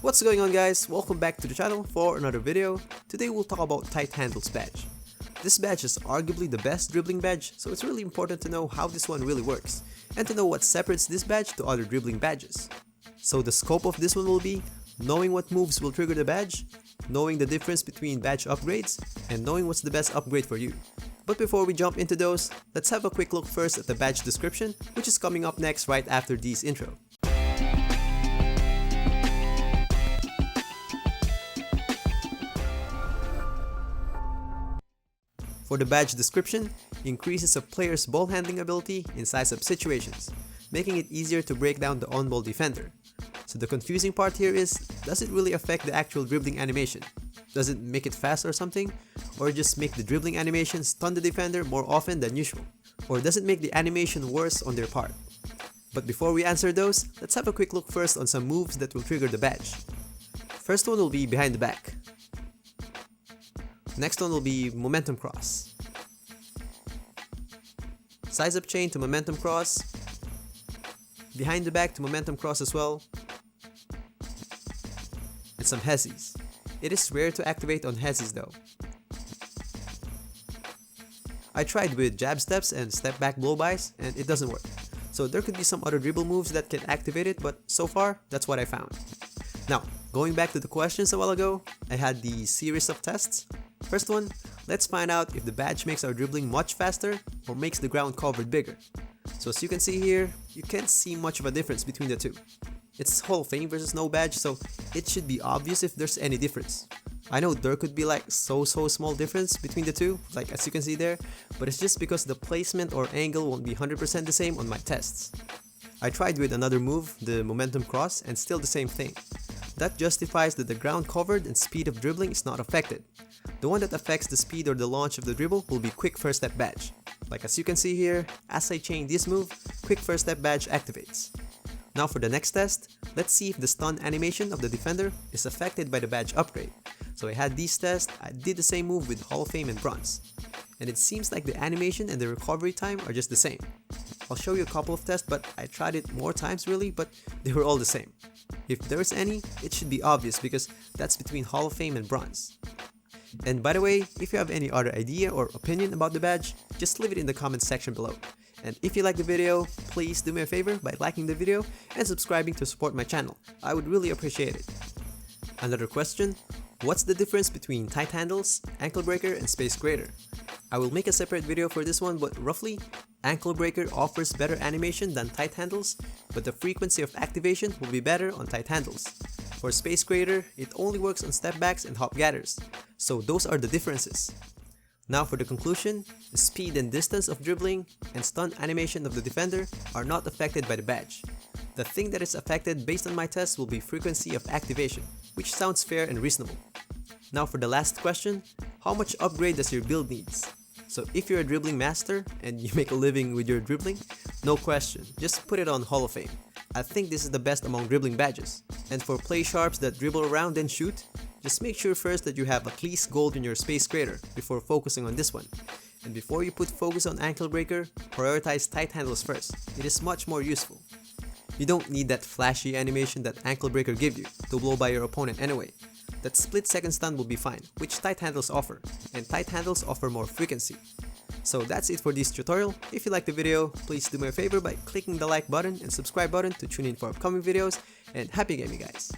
What's going on, guys? Welcome back to the channel for another video. Today we'll talk about Tight Handles badge. This badge is arguably the best dribbling badge, so it's really important to know how this one really works, and to know what separates this badge to other dribbling badges. So the scope of this one will be knowing what moves will trigger the badge, knowing the difference between badge upgrades, and knowing what's the best upgrade for you. But before we jump into those, let's have a quick look first at the badge description, which is coming up next right after this intro. For the badge description, increases a player's ball handling ability in size-up situations, making it easier to break down the on-ball defender. So the confusing part here is, does it really affect the actual dribbling animation? Does it make it fast or something? Or just make the dribbling animation stun the defender more often than usual? Or does it make the animation worse on their part? But before we answer those, let's have a quick look first on some moves that will trigger the badge. First one will be behind the back. Next one will be momentum cross. Size up chain to momentum cross. Behind the back to momentum cross as well. And some hezzies. It is rare to activate on hezzies though. I tried with jab steps and step back blow-bys and it doesn't work. So there could be some other dribble moves that can activate it, but so far that's what I found. Now, going back to the questions a while ago, I had the series of tests. First one, let's find out if the badge makes our dribbling much faster or makes the ground covered bigger. So as you can see here, you can't see much of a difference between the two. It's Hall of Fame versus no badge, so it should be obvious if there's any difference. I know there could be like so small difference between the two, like as you can see there, but it's just because the placement or angle won't be 100% the same on my tests. I tried with another move, the momentum cross, and still the same thing. That justifies that the ground covered and speed of dribbling is not affected. The one that affects the speed or the launch of the dribble will be quick first step badge. Like as you can see here, as I chain this move, quick first step badge activates. Now for the next test, let's see if the stun animation of the defender is affected by the badge upgrade. So I had these tests, I did the same move with Hall of Fame and Bronze. And it seems like the animation and the recovery time are just the same. I'll show you a couple of tests, but I tried it more times really, but they were all the same. If there's any, it should be obvious because that's between Hall of Fame and Bronze. And by the way, if you have any other idea or opinion about the badge, just leave it in the comments section below. And if you like the video, please do me a favor by liking the video and subscribing to support my channel. I would really appreciate it. Another question, what's the difference between tight handles, ankle breaker, and space creator? I will make a separate video for this one, but roughly, ankle breaker offers better animation than tight handles, but the frequency of activation will be better on tight handles. For space creator, it only works on step backs and hop gathers, so those are the differences. Now for the conclusion, the speed and distance of dribbling and stun animation of the defender are not affected by the badge. The thing that is affected based on my test will be frequency of activation, which sounds fair and reasonable. Now for the last question, how much upgrade does your build needs? So if you're a dribbling master and you make a living with your dribbling, no question, just put it on Hall of Fame. I think this is the best among dribbling badges. And for play sharps that dribble around and shoot, just make sure first that you have at least gold in your space creator before focusing on this one. And before you put focus on ankle breaker, prioritize tight handles first. It is much more useful. You don't need that flashy animation that ankle breaker gives you to blow by your opponent anyway. That split second stun will be fine, which tight handles offer, and tight handles offer more frequency. So that's it for this tutorial. If you liked the video, please do me a favor by clicking the like button and subscribe button to tune in for upcoming videos, and happy gaming guys!